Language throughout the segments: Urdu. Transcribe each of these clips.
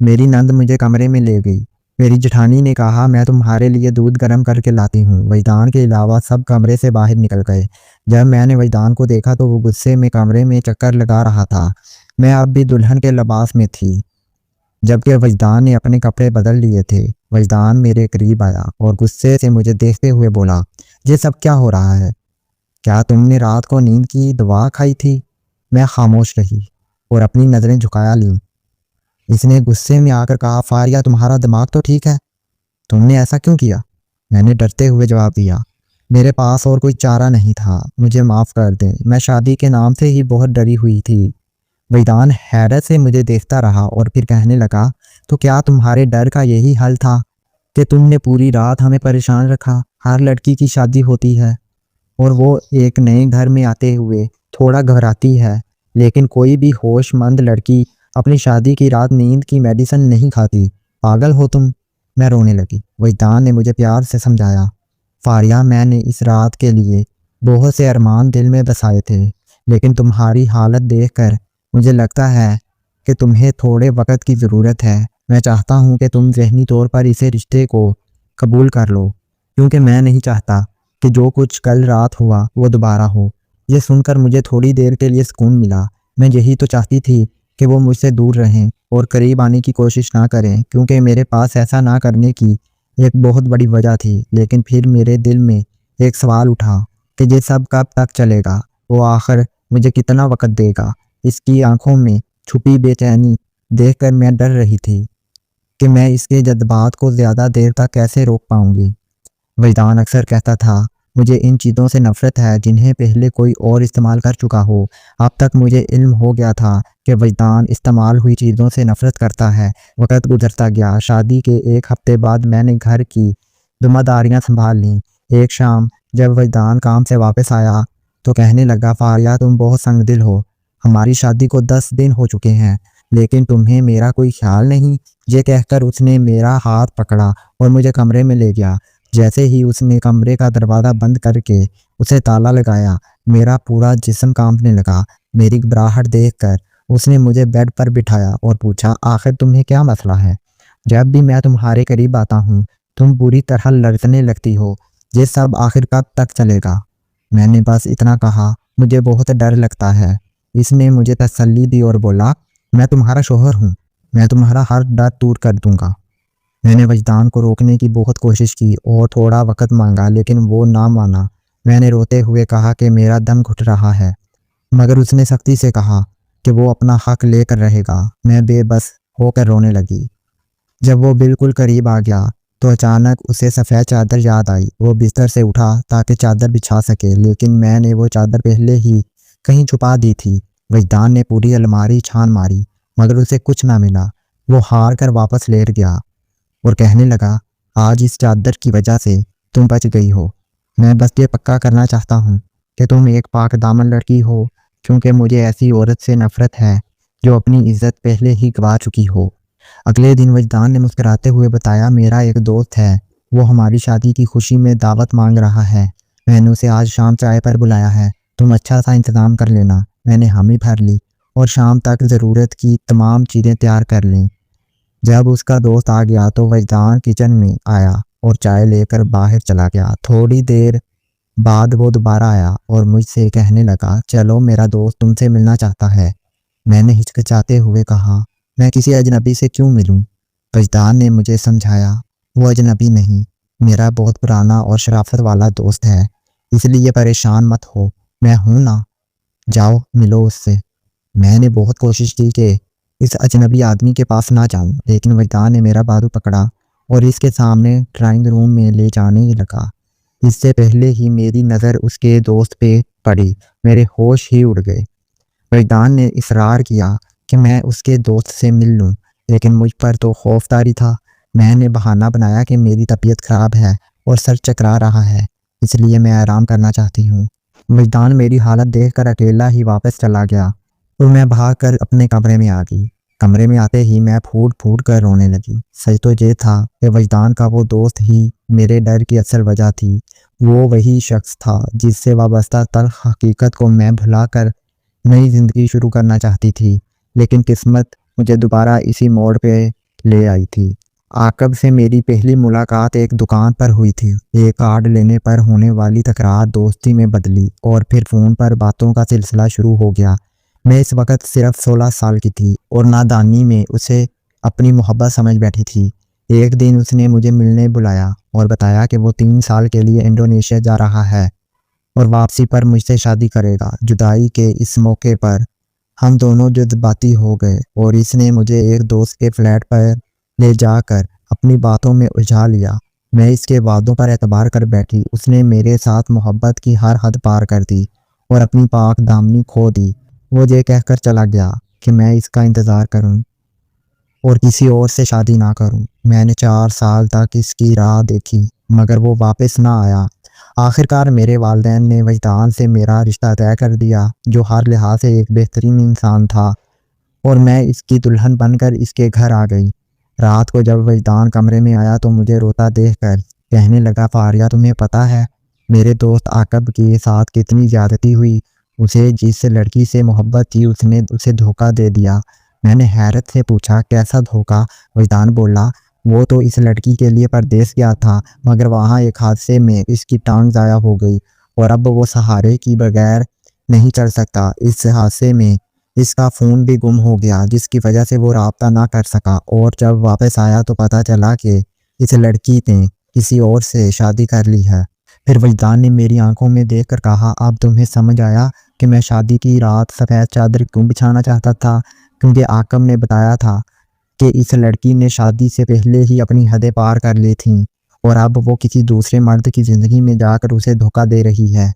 میری نند مجھے کمرے میں لے گئی۔ میری جٹھانی نے کہا میں تمہارے لیے دودھ گرم کر کے لاتی ہوں۔ وجدان کے علاوہ سب کمرے سے باہر نکل گئے۔ جب میں نے وجدان کو دیکھا تو وہ غصے میں کمرے میں چکر لگا رہا تھا۔ میں اب بھی دلہن کے لباس میں تھی جبکہ وجدان نے اپنے کپڑے بدل لیے تھے۔ وجدان میرے قریب آیا اور غصے سے مجھے دیکھتے ہوئے بولا، یہ سب کیا ہو رہا ہے؟ کیا تم نے رات کو نیند کی دوا کھائی تھی؟ میں خاموش رہی اور اپنی نظریں جھکایا لیں۔ اس نے غصے میں آ کر کہا، فاریہ تمہارا دماغ تو ٹھیک ہے؟ تم نے ایسا کیوں کیا؟ میں نے ڈرتے ہوئے جواب دیا، میرے پاس اور کوئی چارہ نہیں تھا، مجھے معاف کر دیں، میں شادی کے نام سے ہی بہت ڈری ہوئی تھی۔ وجدان حیرت سے مجھے دیکھتا رہا اور پھر کہنے لگا، تو کیا تمہارے ڈر کا یہی حل تھا کہ تم نے پوری رات ہمیں پریشان رکھا؟ ہر لڑکی کی شادی ہوتی ہے اور وہ ایک نئے گھر میں آتے ہوئے تھوڑا گھبراتی ہے، لیکن کوئی بھی ہوش مند لڑکی اپنی شادی کی رات نیند کی میڈیسن نہیں کھاتی۔ پاگل ہو تم؟ میں رونے لگی۔ وجدان نے مجھے پیار سے سمجھایا، فاریہ میں نے اس رات کے لیے بہت سے ارمان دل میں بسائے تھے، لیکن تمہاری حالت دیکھ کر مجھے لگتا ہے کہ تمہیں تھوڑے وقت کی ضرورت ہے۔ میں چاہتا ہوں کہ تم ذہنی طور پر اسے رشتے کو قبول کر لو، کیونکہ میں نہیں چاہتا کہ جو کچھ کل رات ہوا وہ دوبارہ ہو۔ یہ سن کر مجھے تھوڑی دیر کے لیے سکون ملا۔ میں یہی تو چاہتی تھی کہ وہ مجھ سے دور رہیں اور قریب آنے کی کوشش نہ کریں، کیونکہ میرے پاس ایسا نہ کرنے کی ایک بہت بڑی وجہ تھی۔ لیکن پھر میرے دل میں ایک سوال اٹھا کہ یہ سب کب تک چلے گا؟ وہ آخر مجھے کتنا وقت دے گا؟ اس کی آنکھوں میں چھپی بے چینی دیکھ کر میں ڈر رہی تھی کہ میں اس کے جذبات کو زیادہ دیر تک کیسے روک پاؤں گی۔ وجدان اکثر کہتا تھا، مجھے ان چیزوں سے نفرت ہے جنہیں پہلے کوئی اور استعمال کر چکا ہو۔ اب تک مجھے علم ہو گیا تھا کہ وجدان استعمال ہوئی چیزوں سے نفرت کرتا ہے۔ وقت گزرتا گیا۔ شادی کے ایک ہفتے بعد میں نے گھر کی ذمہ داریاں سنبھال لیں۔ ایک شام جب وجدان کام سے واپس آیا تو کہنے لگا، فاریہ تم بہت سنگ دل ہو، ہماری شادی کو 10 دن ہو چکے ہیں لیکن تمہیں میرا کوئی خیال نہیں۔ یہ کہہ کر اس نے میرا ہاتھ پکڑا اور مجھے کمرے میں لے گیا۔ جیسے ہی اس نے کمرے کا دروازہ بند کر کے اسے تالا لگایا، میرا پورا جسم کانپنے لگا۔ میری گھبراہٹ دیکھ کر اس نے مجھے بیڈ پر بٹھایا اور پوچھا، آخر تمہیں کیا مسئلہ ہے؟ جب بھی میں تمہارے قریب آتا ہوں تم پوری طرح لرزنے لگتی ہو، یہ سب آخر کب تک چلے گا؟ میں نے بس اتنا کہا، مجھے بہت ڈر لگتا ہے۔ اس نے مجھے تسلی دی اور بولا، میں تمہارا شوہر ہوں، میں تمہارا ہر ڈر دور کر دوں گا۔ میں نے وجدان کو روکنے کی بہت کوشش کی اور تھوڑا وقت مانگا لیکن وہ نہ مانا۔ میں نے روتے ہوئے کہا کہ میرا دم گھٹ رہا ہے، مگر اس نے سختی سے کہا کہ وہ اپنا حق لے کر رہے گا۔ میں بے بس ہو کر رونے لگی۔ جب وہ بالکل قریب آ گیا تو اچانک اسے سفید چادر یاد آئی۔ وہ بستر سے اٹھا تاکہ چادر بچھا سکے، لیکن میں نے وہ چادر پہلے ہی کہیں چھپا دی تھی۔ وجدان نے پوری الماری چھان ماری مگر اسے کچھ نہ ملا۔ وہ ہار کر واپس لیٹ گیا اور کہنے لگا، آج اس چادر کی وجہ سے تم بچ گئی ہو۔ میں بس یہ پکا کرنا چاہتا ہوں کہ تم ایک پاک دامن لڑکی ہو، کیونکہ مجھے ایسی عورت سے نفرت ہے جو اپنی عزت پہلے ہی گوا چکی ہو۔ اگلے دن وجدان نے مسکراتے ہوئے بتایا، میرا ایک دوست ہے، وہ ہماری شادی کی خوشی میں دعوت مانگ رہا ہے، میں نے اسے آج شام چائے پر بلایا ہے، تم اچھا سا انتظام کر لینا۔ میں نے حامی بھر لی اور شام تک ضرورت کی تمام چیزیں تیار کر لیں۔ جب اس کا دوست آ گیا تو وجدان کچن میں آیا اور چائے لے کر باہر چلا گیا۔ تھوڑی دیر بعد وہ دوبارہ آیا اور مجھ سے کہنے لگا، چلو میرا دوست تم سے ملنا چاہتا ہے۔ میں نے ہچکچاتے ہوئے کہا، میں کسی اجنبی سے کیوں ملوں؟ وجدان نے مجھے سمجھایا، وہ اجنبی نہیں، میرا بہت پرانا اور شرافت والا دوست ہے، اس لیے پریشان مت ہو، میں ہوں نا، جاؤ ملو اس سے۔ میں نے بہت کوشش کی کہ اس اجنبی آدمی کے پاس نہ جاؤں، لیکن وجدان نے میرا بازو پکڑا اور اس کے سامنے ڈرائنگ روم میں لے جانے لگا۔ اس سے پہلے ہی میری نظر اس کے دوست پہ پڑی، میرے ہوش ہی اڑ گئے۔ وجدان نے اصرار کیا کہ میں اس کے دوست سے مل لوں، لیکن مجھ پر تو خوف طاری تھا۔ میں نے بہانہ بنایا کہ میری طبیعت خراب ہے اور سر چکرا رہا ہے، اس لیے میں آرام کرنا چاہتی ہوں۔ وجدان میری حالت دیکھ کر اکیلا ہی واپس چلا گیا اور میں بھاگ کر اپنے کمرے میں آ گئی۔ کمرے میں آتے ہی میں پھوٹ پھوٹ کر رونے لگی۔ سچ تو یہ تھا کہ وجدان کا وہ دوست ہی میرے ڈر کی اصل وجہ تھی۔ وہ وہی شخص تھا جس سے وابستہ تلخ حقیقت کو میں بھلا کر نئی زندگی شروع کرنا چاہتی تھی، لیکن قسمت مجھے دوبارہ اسی موڑ پہ لے آئی تھی۔ عاقب سے میری پہلی ملاقات ایک دکان پر ہوئی تھی۔ ایک کارڈ لینے پر ہونے والی تکرار دوستی میں بدلی اور پھر فون پر باتوں کا سلسلہ شروع ہو گیا۔ میں اس وقت صرف 16 سال کی تھی اور نادانی میں اسے اپنی محبت سمجھ بیٹھی تھی۔ ایک دن اس نے مجھے ملنے بلایا اور بتایا کہ وہ 3 سال کے لیے انڈونیشیا جا رہا ہے اور واپسی پر مجھ سے شادی کرے گا۔ جدائی کے اس موقع پر ہم دونوں جذباتی ہو گئے اور اس نے مجھے ایک دوست کے فلیٹ پر لے جا کر اپنی باتوں میں الجھا لیا۔ میں اس کے وعدوں پر اعتبار کر بیٹھی۔ اس نے میرے ساتھ محبت کی ہر حد پار کر دی اور اپنی پاک دامنی کھو دی۔ وہ یہ کہہ کر چلا گیا کہ میں اس کا انتظار کروں اور کسی اور سے شادی نہ کروں۔ میں نے 4 سال تک اس کی راہ دیکھی مگر وہ واپس نہ آیا۔ آخرکار میرے والدین نے وجدان سے میرا رشتہ طے کر دیا، جو ہر لحاظ سے ایک بہترین انسان تھا، اور میں اس کی دلہن بن کر اس کے گھر آ گئی۔ رات کو جب وجدان کمرے میں آیا تو مجھے روتا دیکھ کر کہنے لگا، فاریہ تمہیں پتہ ہے میرے دوست عاقب کے ساتھ کتنی زیادتی ہوئی؟ اسے جس لڑکی سے محبت تھی اس نے اسے دھوکہ دے دیا۔ میں نے حیرت سے پوچھا، کیسا دھوکہ؟ وجدان بولا، وہ تو اس لڑکی کے لیے پردیس گیا تھا مگر وہاں ایک حادثے میں اس کی ٹانگ ضائع ہو گئی اور اب وہ سہارے کی بغیر نہیں چل سکتا۔ اس حادثے میں اس کا فون بھی گم ہو گیا جس کی وجہ سے وہ رابطہ نہ کر سکا، اور جب واپس آیا تو پتہ چلا کہ اس لڑکی نے کسی اور سے شادی کر لی ہے۔ پھر وجدان نے میری آنکھوں میں دیکھ کر کہا، اب تمہیں سمجھ آیا کہ میں شادی کی رات سفید چادر کیوں بچھانا چاہتا تھا؟ کیونکہ عاقب نے بتایا تھا کہ اس لڑکی نے شادی سے پہلے ہی اپنی حدیں پار کر لی تھیں اور اب وہ کسی دوسرے مرد کی زندگی میں جا کر اسے دھوکہ دے رہی ہے۔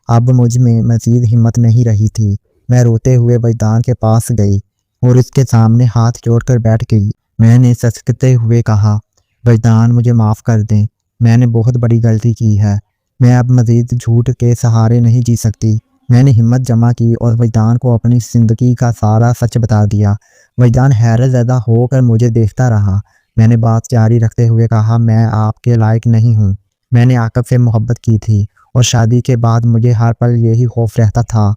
اب مجھ میں مزید ہمت نہیں رہی تھی۔ میں روتے ہوئے وجدان کے پاس گئی اور اس کے سامنے ہاتھ جوڑ کر بیٹھ گئی۔ میں نے سسکتے ہوئے کہا، وجدان مجھے معاف کر دیں، میں نے بہت بڑی غلطی کی ہے۔ میں اب مزید جھوٹ کے سہارے نہیں جی سکتی۔ میں نے ہمت جمع کی اور وجدان کو اپنی زندگی کا سارا سچ بتا دیا۔ وجدان حیرت زدہ ہو کر مجھے دیکھتا رہا۔ میں نے بات جاری رکھتے ہوئے کہا، میں آپ کے لائق نہیں ہوں۔ میں نے عاقب سے محبت کی تھی اور شادی کے بعد مجھے ہر پل یہی خوف رہتا تھا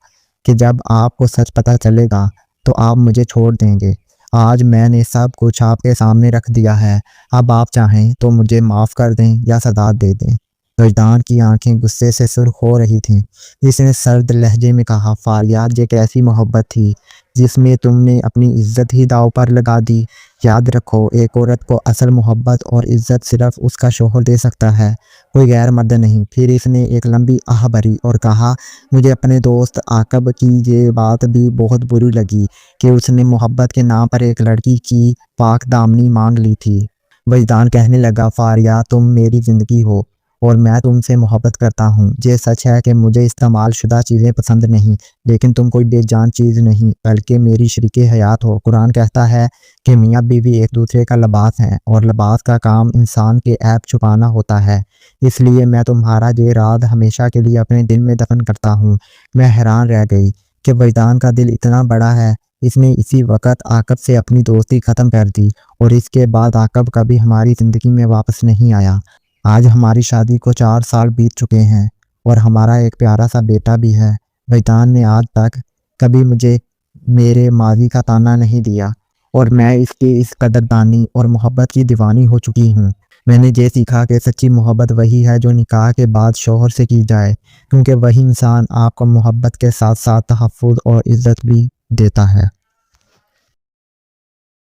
کہ جب آپ کو سچ پتہ چلے گا تو آپ مجھے چھوڑ دیں گے۔ آج میں نے سب کچھ آپ کے سامنے رکھ دیا ہے۔ اب آپ چاہیں تو مجھے معاف کر دیں یا سزا دے دیں۔ وجدان کی آنکھیں غصے سے سرخ ہو رہی تھیں۔ اس نے سرد لہجے میں کہا، فاریہ یہ کیسی محبت تھی جس میں تم نے اپنی عزت ہی داؤ پر لگا دی؟ یاد رکھو، ایک عورت کو اصل محبت اور عزت صرف اس کا شوہر دے سکتا ہے، کوئی غیر مرد نہیں۔ پھر اس نے ایک لمبی آہ بھری اور کہا، مجھے اپنے دوست عاقب کی یہ بات بھی بہت بری لگی کہ اس نے محبت کے نام پر ایک لڑکی کی پاک دامنی مانگ لی تھی۔ وجدان کہنے لگا، فاریہ تم میری زندگی ہو اور میں تم سے محبت کرتا ہوں۔ یہ سچ ہے کہ مجھے استعمال شدہ چیزیں پسند نہیں، لیکن تم کوئی بے جان چیز نہیں بلکہ میری شریک حیات ہو۔ قرآن کہتا ہے کہ میاں بیوی ایک دوسرے کا لباس ہیں اور لباس کا کام انسان کے عیب چھپانا ہوتا ہے۔ اس لیے میں تمہارا یہ راز ہمیشہ کے لیے اپنے دل میں دفن کرتا ہوں۔ میں حیران رہ گئی کہ وجدان کا دل اتنا بڑا ہے۔ اس نے اسی وقت عاقب سے اپنی دوستی ختم کر دی اور اس کے بعد عاقب کبھی ہماری زندگی میں واپس نہیں آیا۔ آج ہماری شادی کو 4 سال بیت چکے ہیں اور ہمارا ایک پیارا سا بیٹا بھی ہے۔ وجدان نے آج تک کبھی مجھے میرے ماضی کا تانا نہیں دیا اور میں اس کی اس قدردانی اور محبت کی دیوانی ہو چکی ہوں۔ میں نے یہ سیکھا کہ سچی محبت وہی ہے جو نکاح کے بعد شوہر سے کی جائے، کیونکہ وہی انسان آپ کو محبت کے ساتھ ساتھ تحفظ اور عزت بھی دیتا ہے۔